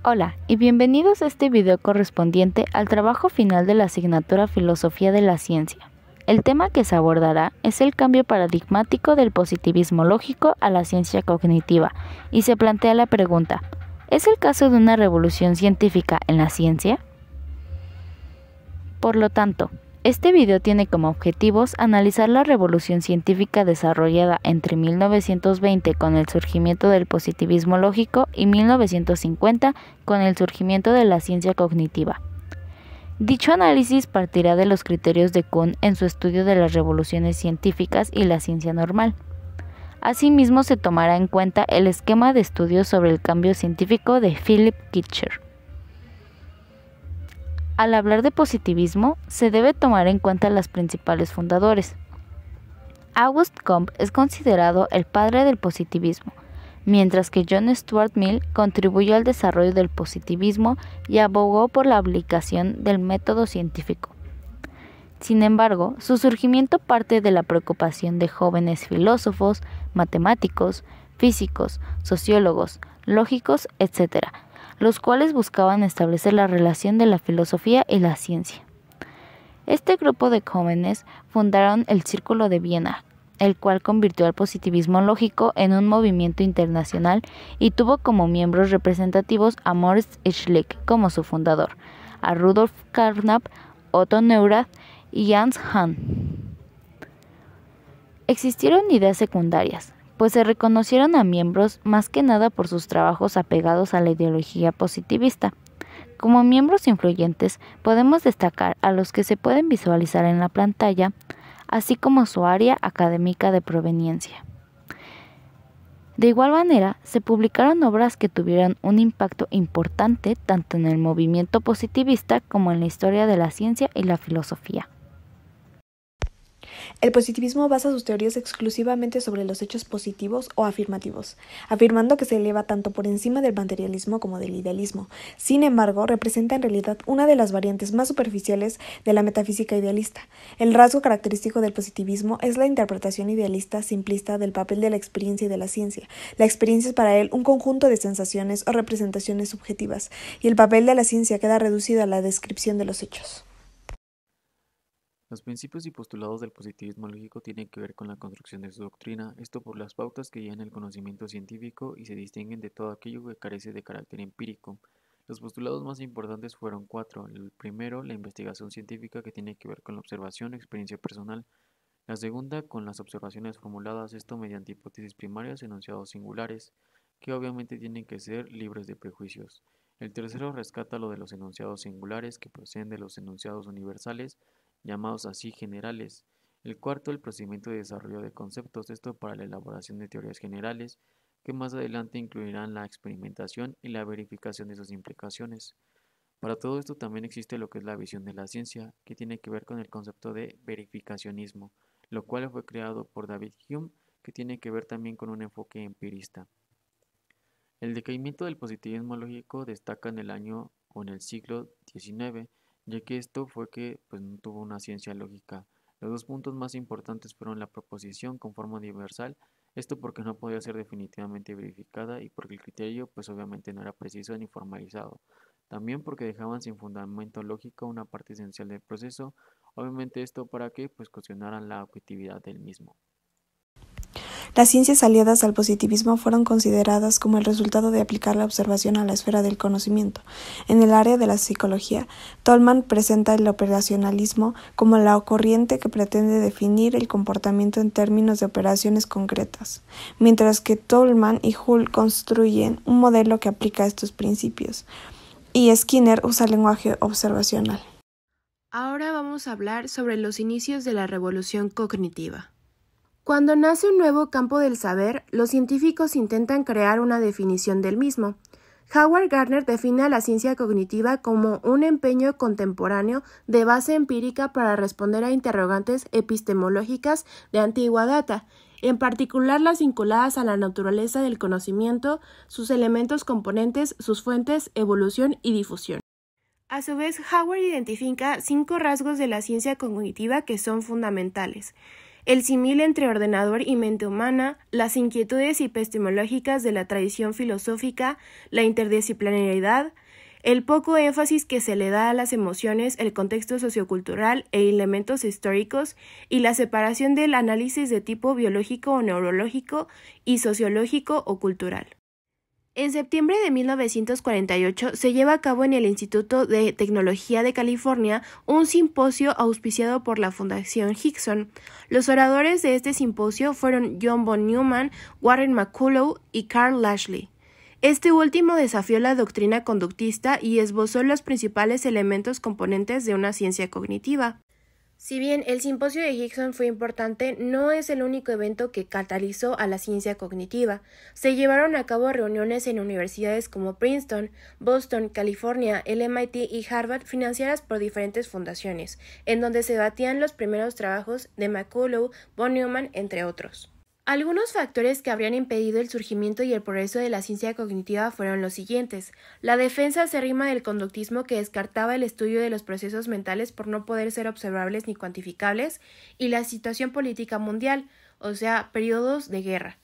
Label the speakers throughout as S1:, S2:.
S1: Hola y bienvenidos a este video correspondiente al trabajo final de la asignatura Filosofía de la Ciencia. El tema que se abordará es el cambio paradigmático del positivismo lógico a la ciencia cognitiva y se plantea la pregunta: ¿es el caso de una revolución científica en la ciencia? Por lo tanto, este video tiene como objetivos analizar la revolución científica desarrollada entre 1920 con el surgimiento del positivismo lógico y 1950 con el surgimiento de la ciencia cognitiva. Dicho análisis partirá de los criterios de Kuhn en su estudio de las revoluciones científicas y la ciencia normal. Asimismo, se tomará en cuenta el esquema de estudios sobre el cambio científico de Philipp Kitcher. Al hablar de positivismo, se debe tomar en cuenta los principales fundadores. Auguste Comte es considerado el padre del positivismo, mientras que John Stuart Mill contribuyó al desarrollo del positivismo y abogó por la aplicación del método científico. Sin embargo, su surgimiento parte de la preocupación de jóvenes filósofos, matemáticos, físicos, sociólogos, lógicos, etc., los cuales buscaban establecer la relación de la filosofía y la ciencia. Este grupo de jóvenes fundaron el Círculo de Viena, el cual convirtió al positivismo lógico en un movimiento internacional y tuvo como miembros representativos a Moritz Schlick como su fundador, a Rudolf Carnap, Otto Neurath y Ernst Hahn. Existieron ideas secundarias, pues se reconocieron a miembros más que nada por sus trabajos apegados a la ideología positivista. Como miembros influyentes podemos destacar a los que se pueden visualizar en la pantalla, así como su área académica de proveniencia. De igual manera, se publicaron obras que tuvieron un impacto importante tanto en el movimiento positivista como en la historia de la ciencia y la filosofía.
S2: El positivismo basa sus teorías exclusivamente sobre los hechos positivos o afirmativos, afirmando que se eleva tanto por encima del materialismo como del idealismo. Sin embargo, representa en realidad una de las variantes más superficiales de la metafísica idealista. El rasgo característico del positivismo es la interpretación idealista simplista del papel de la experiencia y de la ciencia. La experiencia es para él un conjunto de sensaciones o representaciones subjetivas, y el papel de la ciencia queda reducido a la descripción de los hechos.
S3: Los principios y postulados del positivismo lógico tienen que ver con la construcción de su doctrina, esto por las pautas que guían el conocimiento científico y se distinguen de todo aquello que carece de carácter empírico. Los postulados más importantes fueron cuatro. El primero, la investigación científica, que tiene que ver con la observación o experiencia personal. La segunda, con las observaciones formuladas, esto mediante hipótesis primarias, enunciados singulares, que obviamente tienen que ser libres de prejuicios. El tercero rescata lo de los enunciados singulares, que proceden de los enunciados universales, llamados así generales. El cuarto, el procedimiento de desarrollo de conceptos, esto para la elaboración de teorías generales, que más adelante incluirán la experimentación y la verificación de sus implicaciones. Para todo esto también existe lo que es la visión de la ciencia, que tiene que ver con el concepto de verificacionismo, lo cual fue creado por David Hume, que tiene que ver también con un enfoque empirista. El decaimiento del positivismo lógico destaca en el año o en el siglo XIX, ya que esto fue que no tuvo una ciencia lógica. Los dos puntos más importantes fueron la proposición con forma universal, esto porque no podía ser definitivamente verificada y porque el criterio obviamente no era preciso ni formalizado. También porque dejaban sin fundamento lógico una parte esencial del proceso, obviamente esto para que cuestionaran la objetividad del mismo.
S2: Las ciencias aliadas al positivismo fueron consideradas como el resultado de aplicar la observación a la esfera del conocimiento. En el área de la psicología, Tolman presenta el operacionalismo como la corriente que pretende definir el comportamiento en términos de operaciones concretas, mientras que Tolman y Hull construyen un modelo que aplica estos principios, y Skinner usa lenguaje observacional.
S4: Ahora vamos a hablar sobre los inicios de la revolución cognitiva. Cuando nace un nuevo campo del saber, los científicos intentan crear una definición del mismo. Howard Gardner define a la ciencia cognitiva como un empeño contemporáneo de base empírica para responder a interrogantes epistemológicas de antigua data, en particular las vinculadas a la naturaleza del conocimiento, sus elementos componentes, sus fuentes, evolución y difusión. A su vez, Howard identifica 5 rasgos de la ciencia cognitiva que son fundamentales. el símil entre ordenador y mente humana, las inquietudes epistemológicas de la tradición filosófica, la interdisciplinariedad, el poco énfasis que se le da a las emociones, el contexto sociocultural e elementos históricos, y la separación del análisis de tipo biológico o neurológico y sociológico o cultural. En septiembre de 1948 se lleva a cabo en el Instituto de Tecnología de California un simposio auspiciado por la Fundación Hickson. Los oradores de este simposio fueron John von Neumann, Warren McCullough y Carl Lashley. Este último desafió la doctrina conductista y esbozó los principales elementos componentes de una ciencia cognitiva. Si bien el simposio de Hickson fue importante, no es el único evento que catalizó a la ciencia cognitiva. Se llevaron a cabo reuniones en universidades como Princeton, Boston, California, el MIT y Harvard, financiadas por diferentes fundaciones, en donde se debatían los primeros trabajos de McCullough, von Neumann, entre otros. Algunos factores que habrían impedido el surgimiento y el progreso de la ciencia cognitiva fueron los siguientes: la defensa acérrima del conductismo, que descartaba el estudio de los procesos mentales por no poder ser observables ni cuantificables, y la situación política mundial, o sea, periodos de guerra,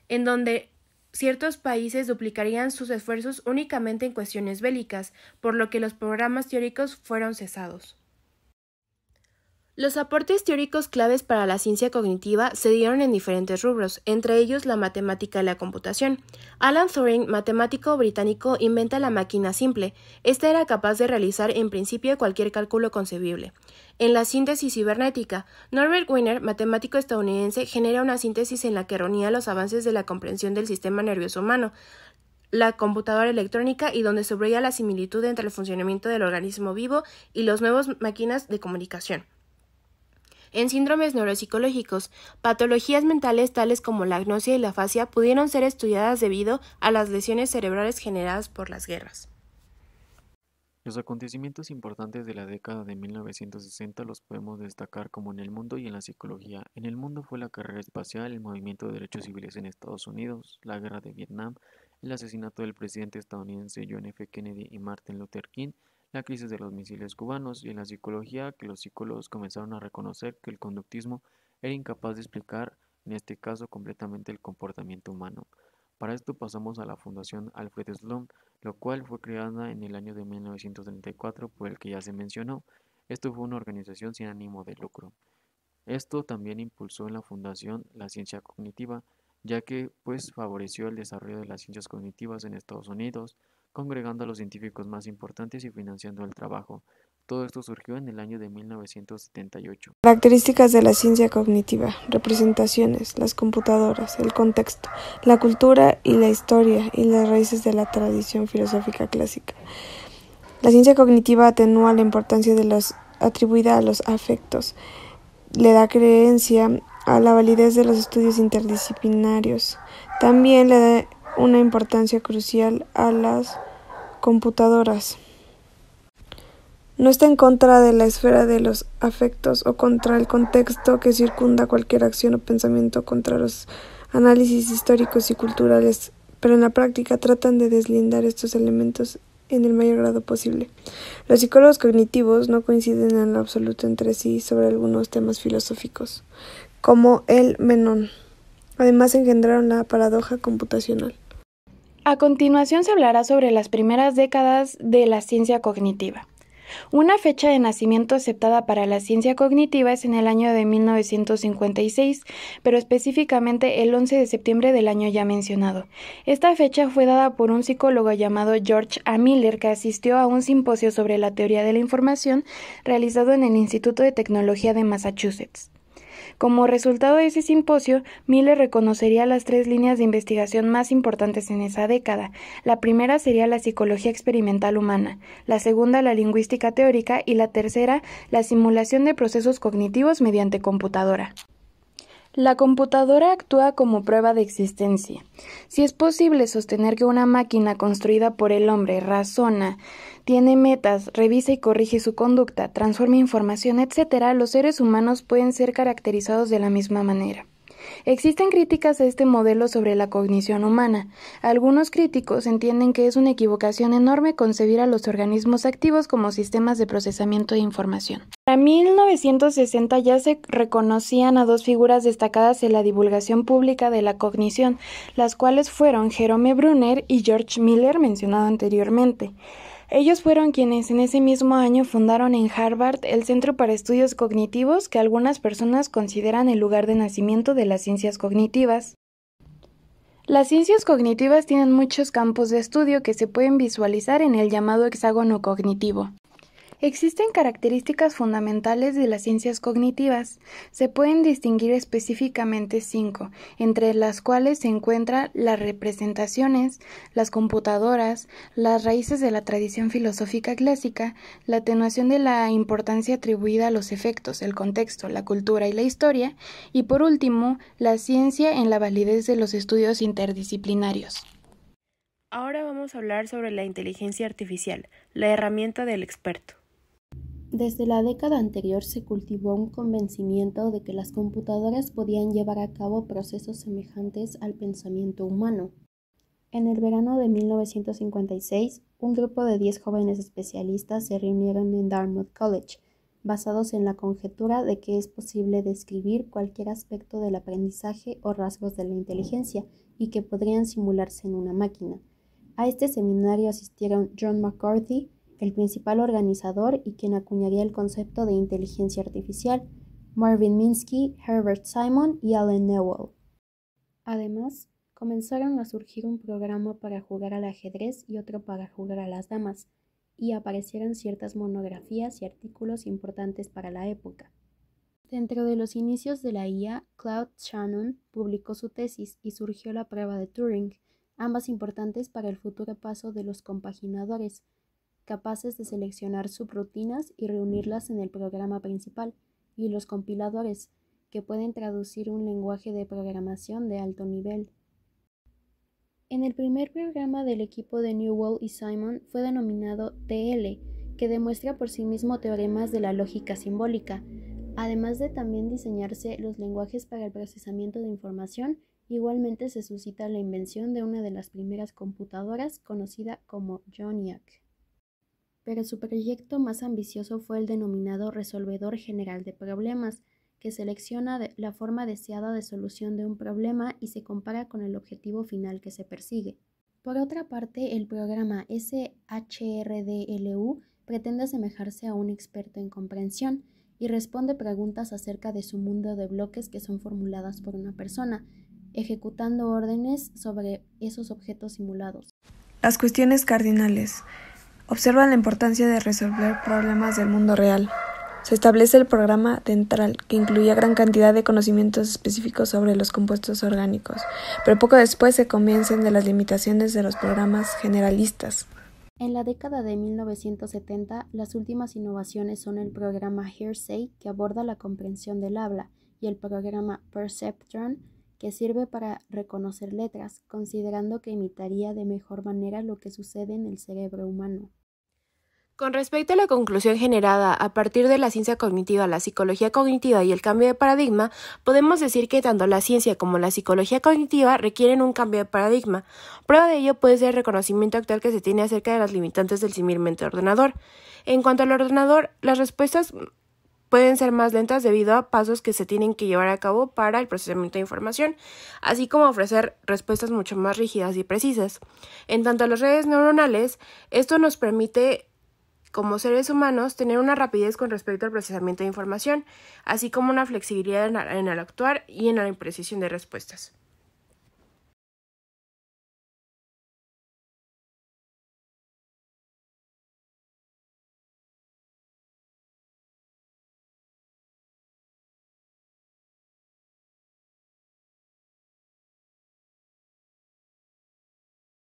S4: en donde ciertos países duplicarían sus esfuerzos únicamente en cuestiones bélicas, por lo que los programas teóricos fueron cesados. Los aportes teóricos claves para la ciencia cognitiva se dieron en diferentes rubros, entre ellos la matemática y la computación. Alan Turing, matemático británico, inventa la máquina simple. Esta era capaz de realizar en principio cualquier cálculo concebible. En la síntesis cibernética, Norbert Wiener, matemático estadounidense, genera una síntesis en la que reunía los avances de la comprensión del sistema nervioso humano, la computadora electrónica, y donde subraya la similitud entre el funcionamiento del organismo vivo y las nuevas máquinas de comunicación. En síndromes neuropsicológicos, patologías mentales tales como la agnosia y la afasia pudieron ser estudiadas debido a las lesiones cerebrales generadas por las guerras.
S3: Los acontecimientos importantes de la década de 1960 los podemos destacar como en el mundo y en la psicología. En el mundo fue la carrera espacial, el movimiento de derechos civiles en Estados Unidos, la guerra de Vietnam, el asesinato del presidente estadounidense John F. Kennedy y Martin Luther King, la crisis de los misiles cubanos, y en la psicología, que los psicólogos comenzaron a reconocer que el conductismo era incapaz de explicar, en este caso, completamente el comportamiento humano. Para esto pasamos a la Fundación Alfred Sloan, lo cual fue creada en el año de 1934 por el que ya se mencionó. Esto fue una organización sin ánimo de lucro. Esto también impulsó en la fundación la ciencia cognitiva, ya que favoreció el desarrollo de las ciencias cognitivas en Estados Unidos, congregando a los científicos más importantes y financiando el trabajo. Todo esto surgió en el año de 1978.
S2: Características de la ciencia cognitiva: representaciones, las computadoras, el contexto, la cultura y la historia y las raíces de la tradición filosófica clásica. La ciencia cognitiva atenúa la importancia de los atribuida a los afectos, le da creencia a la validez de los estudios interdisciplinarios. También le da una importancia crucial a las computadoras. No está en contra de la esfera de los afectos o contra el contexto que circunda cualquier acción o pensamiento, contra los análisis históricos y culturales, pero en la práctica tratan de deslindar estos elementos en el mayor grado posible. Los psicólogos cognitivos no coinciden en lo absoluto entre sí sobre algunos temas filosóficos, como el Menón. Además engendraron la paradoja computacional.
S5: A continuación se hablará sobre las primeras décadas de la ciencia cognitiva. Una fecha de nacimiento aceptada para la ciencia cognitiva es en el año de 1956, pero específicamente el 11 de septiembre del año ya mencionado. Esta fecha fue dada por un psicólogo llamado George A. Miller, que asistió a un simposio sobre la teoría de la información realizado en el Instituto de Tecnología de Massachusetts. Como resultado de ese simposio, Miller reconocería las 3 líneas de investigación más importantes en esa década. La primera sería la psicología experimental humana, la segunda la lingüística teórica y la tercera la simulación de procesos cognitivos mediante computadora. La computadora actúa como prueba de existencia. Si es posible sostener que una máquina construida por el hombre razona, tiene metas, revisa y corrige su conducta, transforma información, etc., los seres humanos pueden ser caracterizados de la misma manera. Existen críticas a este modelo sobre la cognición humana. Algunos críticos entienden que es una equivocación enorme concebir a los organismos activos como sistemas de procesamiento de información. Para 1960 ya se reconocían a dos figuras destacadas en la divulgación pública de la cognición, las cuales fueron Jerome Brunner y George Miller, mencionado anteriormente. Ellos fueron quienes en ese mismo año fundaron en Harvard el Centro para Estudios Cognitivos, que algunas personas consideran el lugar de nacimiento de las ciencias cognitivas. Las ciencias cognitivas tienen muchos campos de estudio que se pueden visualizar en el llamado hexágono cognitivo. Existen características fundamentales de las ciencias cognitivas. Se pueden distinguir específicamente 5, entre las cuales se encuentran las representaciones, las computadoras, las raíces de la tradición filosófica clásica, la atenuación de la importancia atribuida a los efectos, el contexto, la cultura y la historia, y por último, la ciencia en la validez de los estudios interdisciplinarios.
S4: Ahora vamos a hablar sobre la inteligencia artificial, la herramienta del experto.
S6: Desde la década anterior se cultivó un convencimiento de que las computadoras podían llevar a cabo procesos semejantes al pensamiento humano. En el verano de 1956, un grupo de 10 jóvenes especialistas se reunieron en Dartmouth College, basados en la conjetura de que es posible describir cualquier aspecto del aprendizaje o rasgos de la inteligencia y que podrían simularse en una máquina. A este seminario asistieron John McCarthy, el principal organizador y quien acuñaría el concepto de inteligencia artificial, Marvin Minsky, Herbert Simon y Allen Newell. Además, comenzaron a surgir un programa para jugar al ajedrez y otro para jugar a las damas, y aparecieron ciertas monografías y artículos importantes para la época. Dentro de los inicios de la IA, Claude Shannon publicó su tesis y surgió la prueba de Turing, ambas importantes para el futuro paso de los compaginadores, capaces de seleccionar subrutinas y reunirlas en el programa principal, y los compiladores, que pueden traducir un lenguaje de programación de alto nivel. En el primer programa del equipo de Newell y Simon fue denominado TL, que demuestra por sí mismo teoremas de la lógica simbólica, además de también diseñarse los lenguajes para el procesamiento de información. Igualmente se suscita la invención de una de las primeras computadoras, conocida como ENIAC. Pero su proyecto más ambicioso fue el denominado resolvedor general de problemas, que selecciona la forma deseada de solución de un problema y se compara con el objetivo final que se persigue. Por otra parte, el programa SHRDLU pretende asemejarse a un experto en comprensión y responde preguntas acerca de su mundo de bloques que son formuladas por una persona, ejecutando órdenes sobre esos objetos simulados.
S2: Las cuestiones cardinales. Observa la importancia de resolver problemas del mundo real. Se establece el programa Dentral, que incluía gran cantidad de conocimientos específicos sobre los compuestos orgánicos, pero poco después se convencen de las limitaciones de los programas generalistas.
S6: En la década de 1970, las últimas innovaciones son el programa Hearsay, que aborda la comprensión del habla, y el programa Perceptron, que sirve para reconocer letras, considerando que imitaría de mejor manera lo que sucede en el cerebro humano.
S4: Con respecto a la conclusión generada a partir de la ciencia cognitiva, la psicología cognitiva y el cambio de paradigma, podemos decir que tanto la ciencia como la psicología cognitiva requieren un cambio de paradigma. Prueba de ello puede ser el reconocimiento actual que se tiene acerca de las limitantes del símil mente-ordenador. En cuanto al ordenador, las respuestas pueden ser más lentas debido a pasos que se tienen que llevar a cabo para el procesamiento de información, así como ofrecer respuestas mucho más rígidas y precisas. En tanto a las redes neuronales, esto nos permite, como seres humanos, tener una rapidez con respecto al procesamiento de información, así como una flexibilidad en el actuar y en la imprecisión de respuestas.